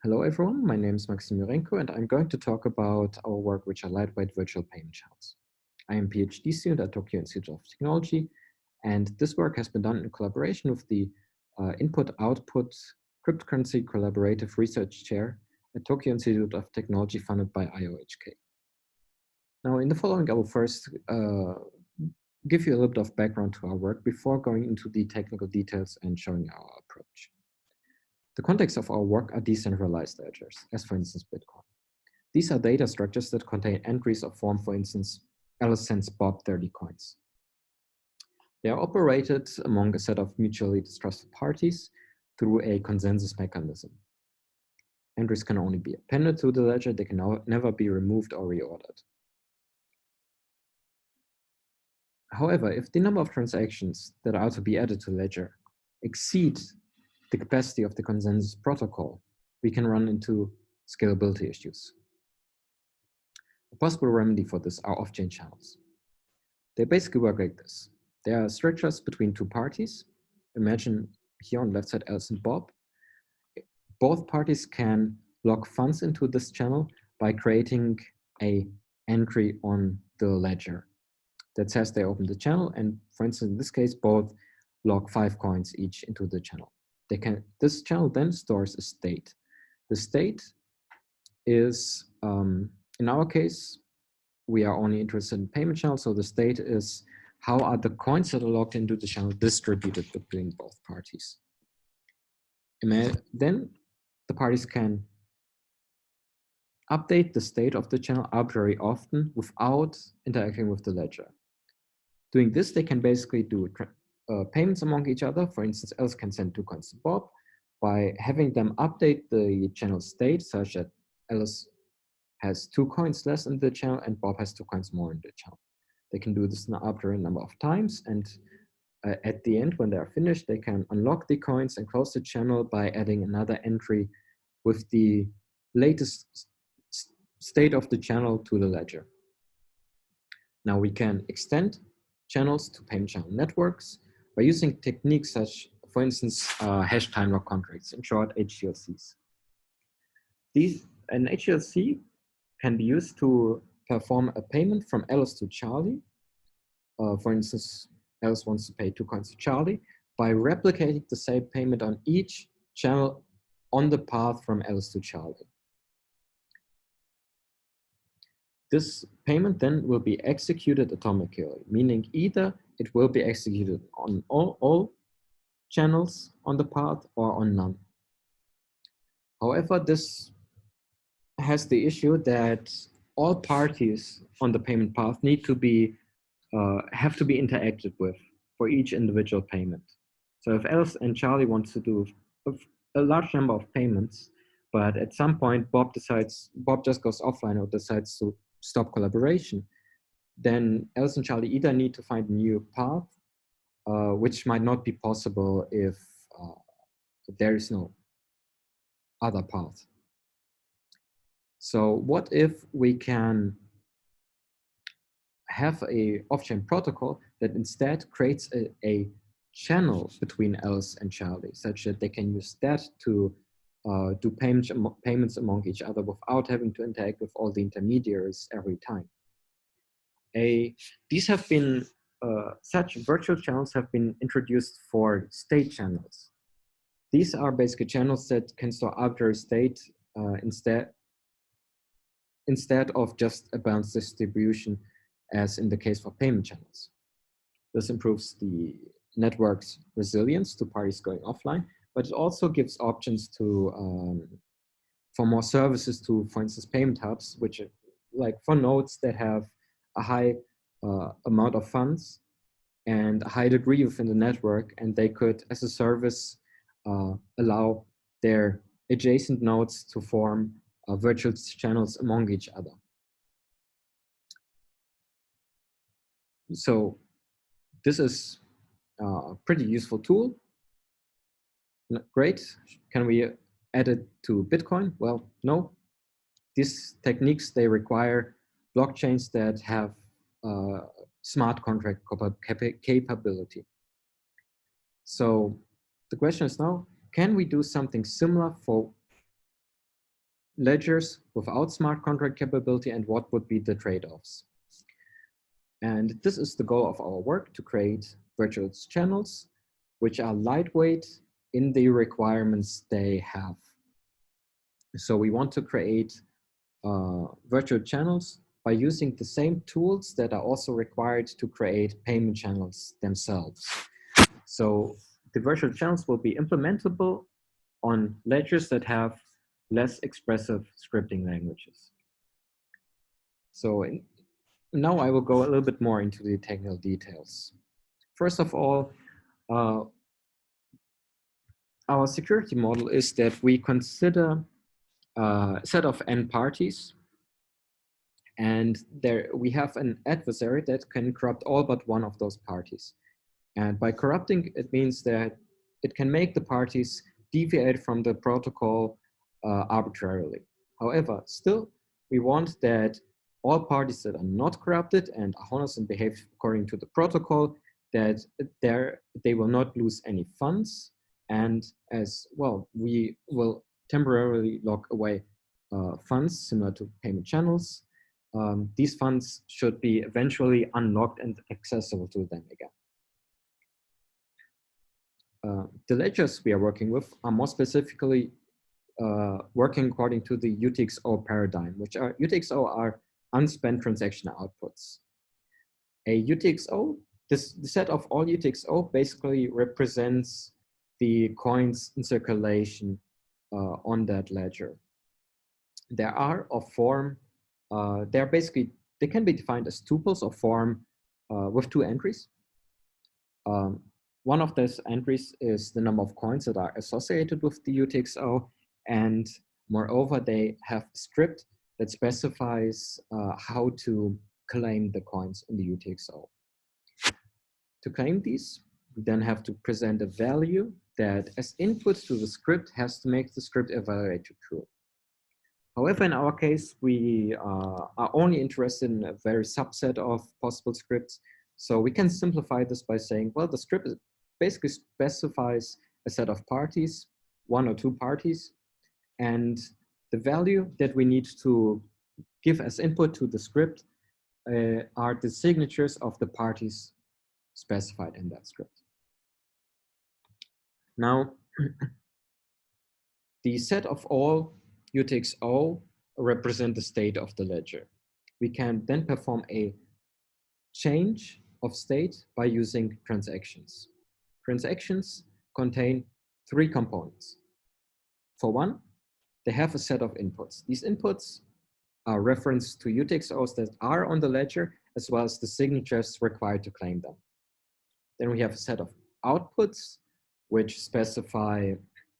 Hello everyone, my name is Maxim Jourenko and I'm going to talk about our work which are lightweight virtual payment channels. I am a PhD student at Tokyo Institute of Technology, and this work has been done in collaboration with the Input-Output Cryptocurrency Collaborative Research Chair at Tokyo Institute of Technology funded by IOHK. Now in the following I will first give you a little bit of background to our work before going into the technical details and showing our approach. The context of our work are decentralized ledgers, as for instance Bitcoin. These are data structures that contain entries of form, for instance, Alice sends Bob 30 coins. They are operated among a set of mutually distrusted parties through a consensus mechanism. Entries can only be appended to the ledger, they can never be removed or reordered. However, if the number of transactions that are to be added to the ledger exceed the capacity of the consensus protocol, we can run into scalability issues. A possible remedy for this are off-chain channels. They basically work like this. There are structures between two parties. Imagine here on the left side Alice and Bob. Both parties can log funds into this channel by creating an entry on the ledger that says they opened the channel, and for instance, in this case, both log 5 coins each into the channel. This channel then stores a state. The state is, in our case, we are only interested in payment channels, so the state is how are the coins that are logged into the channel distributed between both parties. Then the parties can update the state of the channel arbitrarily often without interacting with the ledger. Doing this, they can basically do payments among each other. For instance, Alice can send 2 coins to Bob by having them update the channel state such that Alice has 2 coins less in the channel and Bob has 2 coins more in the channel. They can do this an arbitrary number of times, and at the end, when they are finished, they can unlock the coins and close the channel by adding another entry with the latest state of the channel to the ledger. Now we can extend channels to payment channel networks by using techniques such, for instance, hash time lock contracts, in short, HTLCs. An HTLC can be used to perform a payment from Alice to Charlie. For instance, Alice wants to pay 2 coins to Charlie by replicating the same payment on each channel on the path from Alice to Charlie. This payment then will be executed atomically, meaning either it will be executed on all channels on the path or on none. However, this has the issue that all parties on the payment path need to be have to be interacted with for each individual payment. So if Alice and Charlie want to do a large number of payments, but at some point Bob just goes offline or decides to stop collaboration, then Alice and Charlie either need to find a new path, which might not be possible if there is no other path. So what if we can have a off-chain protocol that instead creates a channel between Alice and Charlie, such that they can use that to do payments among each other without having to interact with all the intermediaries every time. These have been, such virtual channels have been introduced for state channels. These are basically channels that can store arbitrary state instead of just a balanced distribution, as in the case for payment channels. This improves the network's resilience to parties going offline, but it also gives options to for more services to, for instance, payment hubs, which are like for nodes that have a high amount of funds and a high degree within the network, and they could, as a service, allow their adjacent nodes to form virtual channels among each other. So this is a pretty useful tool. Great. Can we add it to Bitcoin? Well, no. These techniques, they require blockchains that have smart contract capability. So the question is now, can we do something similar for ledgers without smart contract capability and what would be the trade-offs. And this is the goal of our work, to create virtual channels which are lightweight in the requirements they have. So we want to create virtual channels by using the same tools that are also required to create payment channels themselves. So the virtual channels will be implementable on ledgers that have less expressive scripting languages. So now I will go a little bit more into the technical details. First of all, our security model is that we consider a set of n parties, and there we have an adversary that can corrupt all but one of those parties. And by corrupting, it means that it can make the parties deviate from the protocol arbitrarily. However, still, we want that all parties that are not corrupted and are honest and behave according to the protocol, that they will not lose any funds. And as well, we will temporarily lock away funds similar to payment channels. These funds should be eventually unlocked and accessible to them again. The ledgers we are working with are more specifically working according to the UTXO paradigm, which are UTXO are unspent transaction outputs. A UTXO, the set of all UTXO basically represents the coins in circulation on that ledger. There are of form, they can be defined as tuples of form with two entries. One of those entries is the number of coins that are associated with the UTXO, and moreover, they have a script that specifies how to claim the coins in the UTXO. To claim these, we then have to present a value that, as input to the script, has to make the script evaluate to true. However, in our case, we are only interested in a very subset of possible scripts. So we can simplify this by saying, well, the script basically specifies a set of parties, one or two parties, and the value that we need to give as input to the script are the signatures of the parties specified in that script. Now, the set of all UTXO represent the state of the ledger. We can then perform a change of state by using transactions. Transactions contain three components. For one, they have a set of inputs. These inputs are referenced to UTXOs that are on the ledger, as well as the signatures required to claim them. Then we have a set of outputs, which specify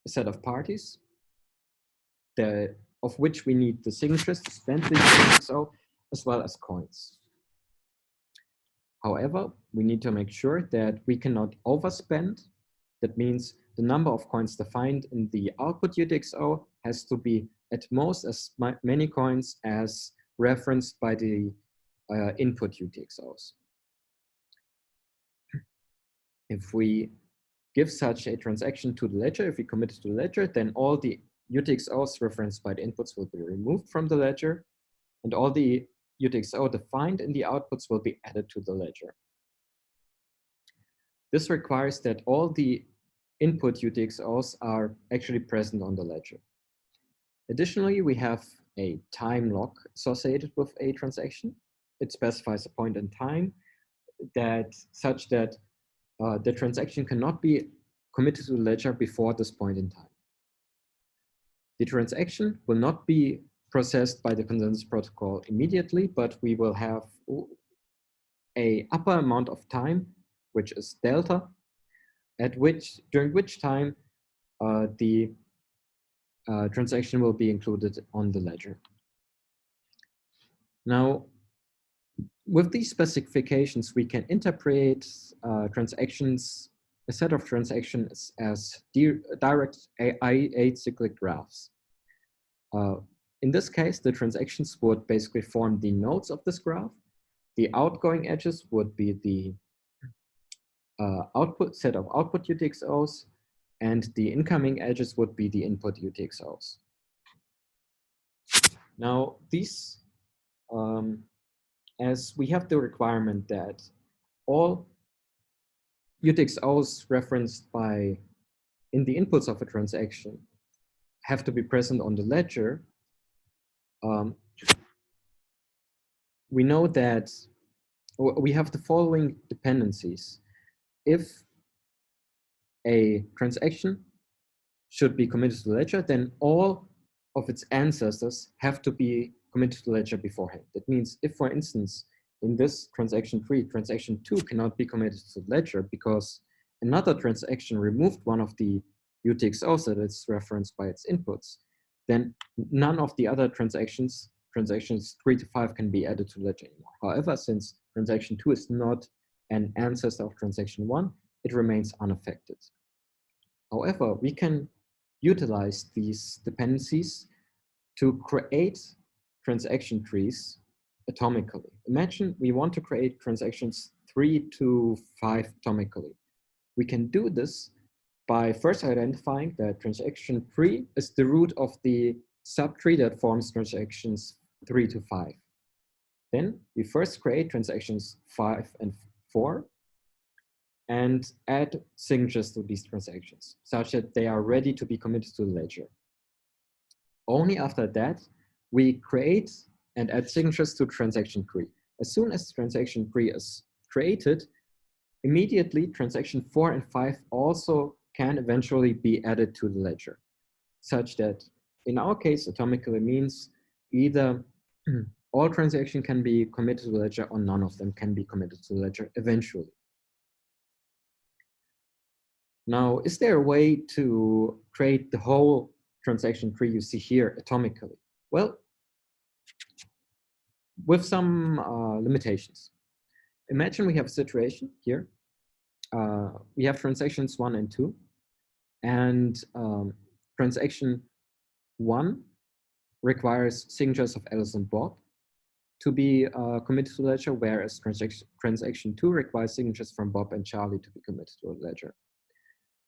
a set of parties, of which we need the signatures to spend the UTXO, as well as coins. However, we need to make sure that we cannot overspend. That means the number of coins defined in the output UTXO has to be at most as many coins as referenced by the input UTXOs. If we give such a transaction to the ledger, if we commit it to the ledger, then all the UTXOs referenced by the inputs will be removed from the ledger, and all the UTXO defined in the outputs will be added to the ledger. This requires that all the input UTXOs are actually present on the ledger. Additionally, we have a time lock associated with a transaction. It specifies a point in time such that the transaction cannot be committed to the ledger before this point in time. The transaction will not be processed by the consensus protocol immediately, but we will have an upper amount of time, which is delta, during which time the transaction will be included on the ledger. Now, with these specifications, we can interpret transactions, a set of transactions as direct acyclic graphs. In this case, the transactions would basically form the nodes of this graph. The outgoing edges would be the set of output UTXOs, and the incoming edges would be the input UTXOs. Now, these, as we have the requirement that all UTXOs referenced by in the inputs of a transaction have to be present on the ledger, we know that we have the following dependencies. If a transaction should be committed to the ledger, then all of its ancestors have to be committed to the ledger beforehand. That means if, for instance, in this transaction 3, transaction 2 cannot be committed to the ledger because another transaction removed one of the UTXOs that is referenced by its inputs, then none of the other transactions 3 to 5 can be added to the ledger anymore. However, since transaction 2 is not an ancestor of transaction 1, it remains unaffected. However, we can utilize these dependencies to create transaction trees atomically. Imagine we want to create transactions 3 to 5 atomically. We can do this by first identifying that transaction 3 is the root of the subtree that forms transactions 3 to 5. Then we first create transactions 5 and 4 and add signatures to these transactions such that they are ready to be committed to the ledger. Only after that, we create and add signatures to transaction 3. As soon as transaction 3 is created, immediately transaction 4 and 5 also can eventually be added to the ledger, such that in our case, atomically means either all transactions can be committed to the ledger or none of them can be committed to the ledger eventually. Now, is there a way to create the whole transaction tree you see here atomically? Well, with some limitations. Imagine we have a situation here. We have transactions 1 and 2, and transaction 1 requires signatures of Alice and Bob to be committed to the ledger, whereas transaction 2 requires signatures from Bob and Charlie to be committed to the ledger.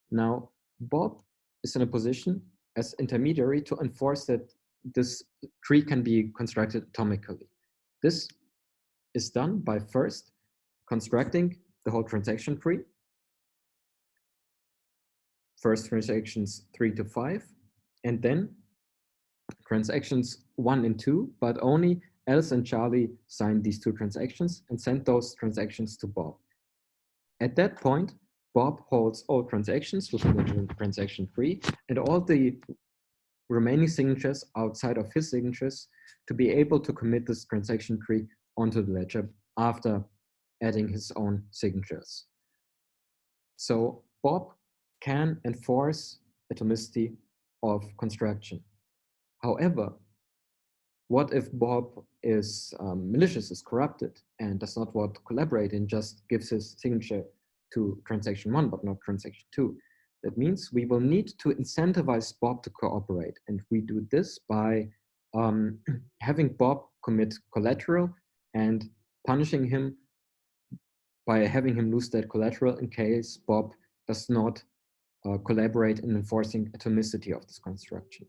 Now, Bob is in a position as intermediary to enforce that this tree can be constructed atomically. This is done by first constructing the whole transaction tree, first transactions 3 to 5, and then transactions 1 and 2, but only Alice and Charlie sign these 2 transactions and send those transactions to Bob. At that point, Bob holds all transactions within the transaction tree and all the remaining signatures outside of his signatures to be able to commit this transaction tree onto the ledger after adding his own signatures. So Bob can enforce atomicity of construction. However, what if Bob is malicious, is corrupted, and does not want to collaborate and just gives his signature to transaction 1, but not transaction 2? That means we will need to incentivize Bob to cooperate. And we do this by having Bob commit collateral and punishing him by having him lose that collateral in case Bob does not collaborate in enforcing atomicity of this construction.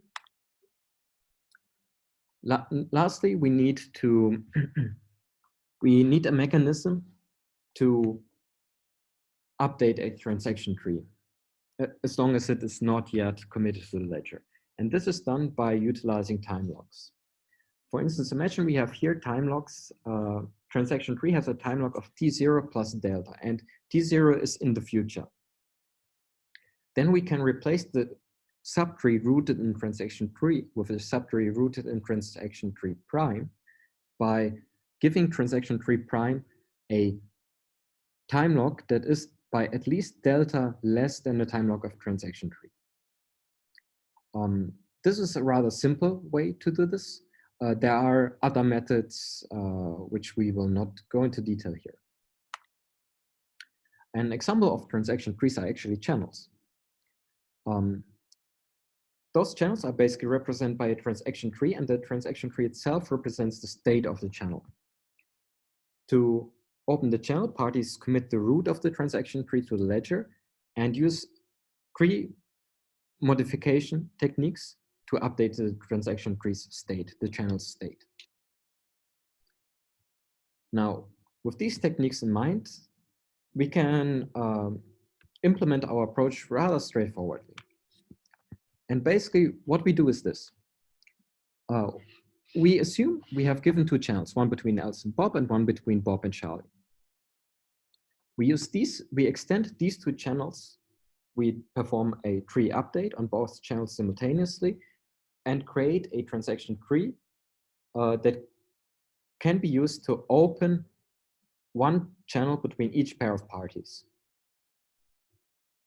Lastly, we need to we need a mechanism to update a transaction tree as long as it is not yet committed to the ledger. And this is done by utilizing time locks. For instance, imagine we have here time locks. Transaction tree has a time lock of T0 plus delta, and T0 is in the future. Then we can replace the subtree rooted in transaction tree with a subtree rooted in transaction tree prime by giving transaction tree prime a time lock that is by at least delta less than the time lock of transaction tree. This is a rather simple way to do this. There are other methods which we will not go into detail here. An example of transaction trees are actually channels. Those channels are basically represented by a transaction tree, and the transaction tree itself represents the state of the channel. To open the channel, parties commit the root of the transaction tree to the ledger and use tree modification techniques to update the transaction tree's state, the channel state. Now, with these techniques in mind, we can implement our approach rather straightforwardly. And basically, what we do is this. We assume we have given two channels, one between Alice and Bob and one between Bob and Charlie. We extend these two channels. We perform a tree update on both channels simultaneously and create a transaction tree that can be used to open one channel between each pair of parties.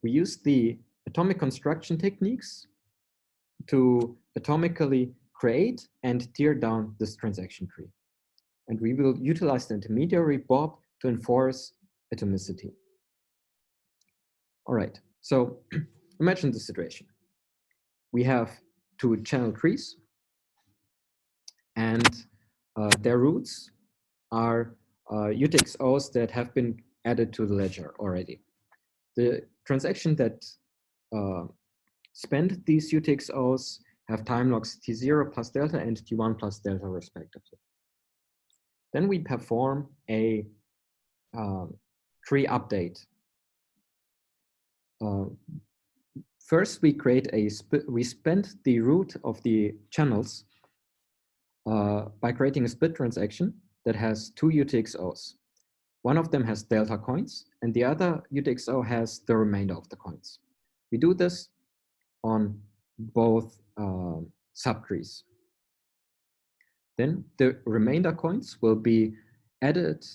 We use the atomic construction techniques to atomically create and tear down this transaction tree. And we will utilize the intermediary Bob to enforce atomicity. All right, so imagine the situation. We have two channel trees, and their roots are UTXOs that have been added to the ledger already. The transaction that spend these UTXOs have time locks T0 plus delta and T1 plus delta respectively. Then we perform a tree update. First, we create we spend the root of the channels by creating a split transaction that has two UTXOs. One of them has delta coins, and the other UTXO has the remainder of the coins. We do this on both subtrees. Then the remainder coins will be added.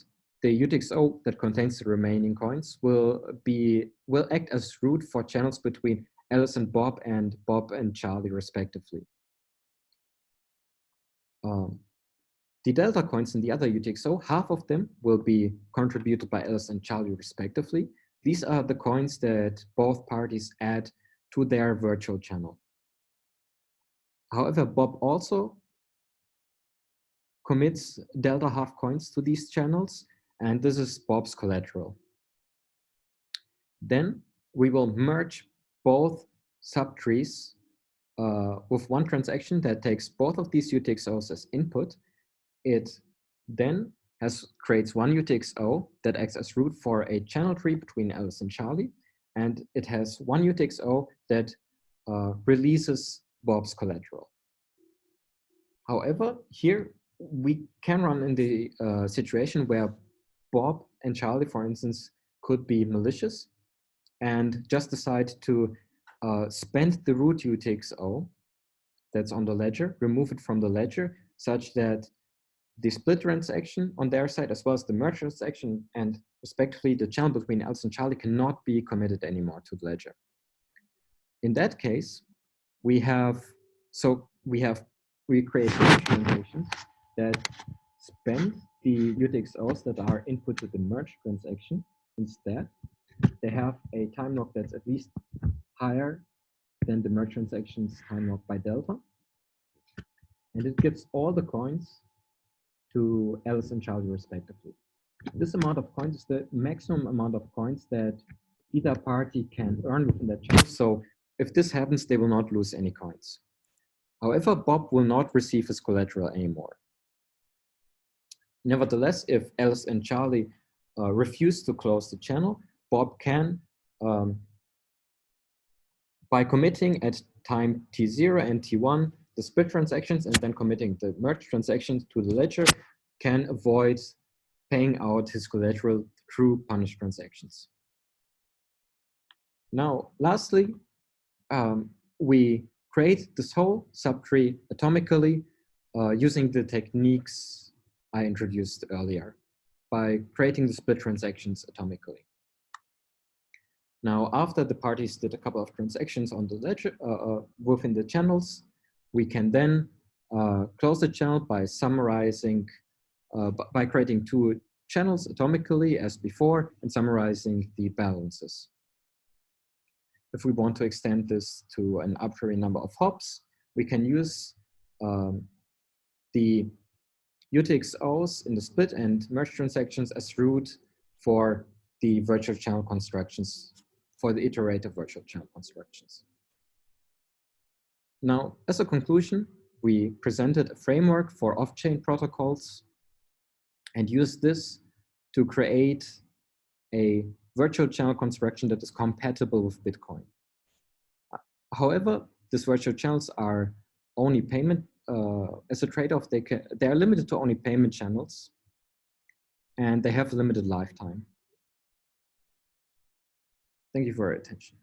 The UTXO that contains the remaining coins will act as root for channels between Alice and Bob and Charlie respectively. The delta coins in the other UTXO, half of them will be contributed by Alice and Charlie respectively. These are the coins that both parties add to their virtual channel. However, Bob also commits delta half coins to these channels, and this is Bob's collateral. Then we will merge both subtrees with one transaction that takes both of these UTXOs as input. It then creates one UTXO that acts as root for a channel tree between Alice and Charlie, and it has one UTXO that releases Bob's collateral. However, here we can run in the situation where Bob and Charlie, for instance, could be malicious and just decide to spend the root UTXO that's on the ledger, remove it from the ledger, such that the split transaction on their side, as well as the merge transaction, and respectively the channel between Alice and Charlie cannot be committed anymore to the ledger. In that case, we create merge transactions that spend the UTXOs that are input to the merge transaction. Instead, they have a time lock that's at least higher than the merge transaction's time lock by delta. And it gives all the coins to Alice and Charlie respectively. This amount of coins is the maximum amount of coins that either party can earn within that channel. So if this happens, they will not lose any coins. However, Bob will not receive his collateral anymore. Nevertheless, if Alice and Charlie refuse to close the channel, Bob can, by committing at time T0 and T1, the split transactions and then committing the merge transactions to the ledger, can avoid paying out his collateral through punished transactions. Now, lastly, we create this whole subtree atomically using the techniques I introduced earlier by creating the split transactions atomically. Now, after the parties did a couple of transactions on the ledger within the channels, we can then close the channel by summarizing, by creating two channels atomically as before and summarizing the balances. If we want to extend this to an arbitrary number of hops, we can use the UTXOs in the split and merge transactions as root for the virtual channel constructions, for the iterative virtual channel constructions. Now, as a conclusion, we presented a framework for off-chain protocols and used this to create a virtual channel construction that is compatible with Bitcoin. However, these virtual channels are only payment, as a trade-off, they are limited to only payment channels, and they have a limited lifetime. Thank you for your attention.